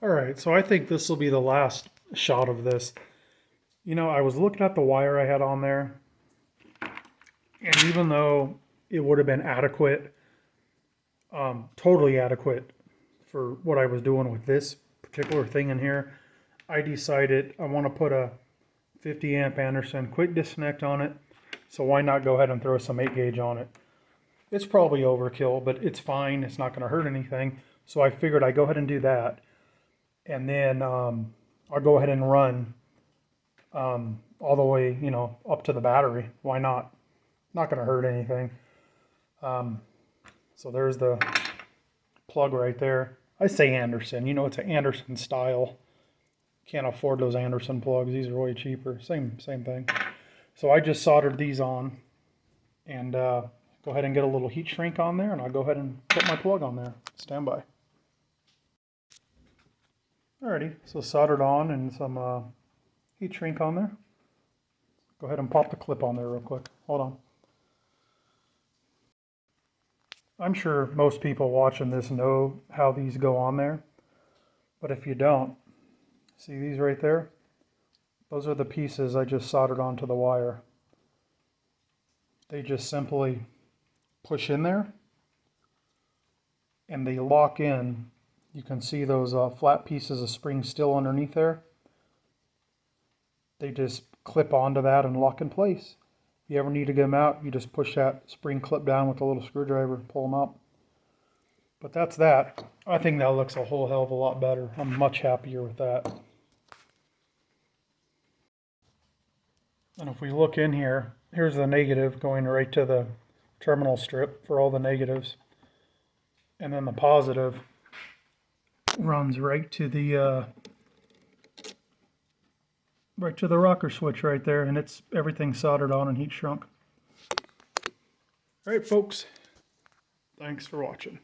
All right, so I think this will be the last shot of this. You know, I was looking at the wire I had on there, and even though it would have been adequate, totally adequate for what I was doing with this particular thing in here, I decided I want to put a 50 amp Anderson quick disconnect on it. So why not go ahead and throw some 8 gauge on it? It's probably overkill, but it's fine. It's not going to hurt anything. So I figured I'd go ahead and do that. And then I'll go ahead and run all the way, you know, up to the battery. Why not? Not going to hurt anything. So there's the plug right there. I say Anderson, you know, it's an Anderson style. Can't afford those Anderson plugs. These are way cheaper. Same thing. So I just soldered these on, and go ahead and get a little heat shrink on there, and I'll go ahead and put my plug on there. Stand by. Alrighty, so soldered on and some heat shrink on there. Go ahead and pop the clip on there real quick. Hold on. I'm sure most people watching this know how these go on there, but if you don't, see these right there? Those are the pieces I just soldered onto the wire. They just simply push in there and they lock in. You can see those flat pieces of spring steel underneath there. They just clip onto that and lock in place. If you ever need to get them out, you just push that spring clip down with a little screwdriver, pull them out. But that's that. I think that looks a whole hell of a lot better. I'm much happier with that. And if we look in here, here's the negative going right to the terminal strip for all the negatives. And then the positive runs right to the rocker switch right there, and it's everything soldered on and heat shrunk. All right, folks. Thanks for watching.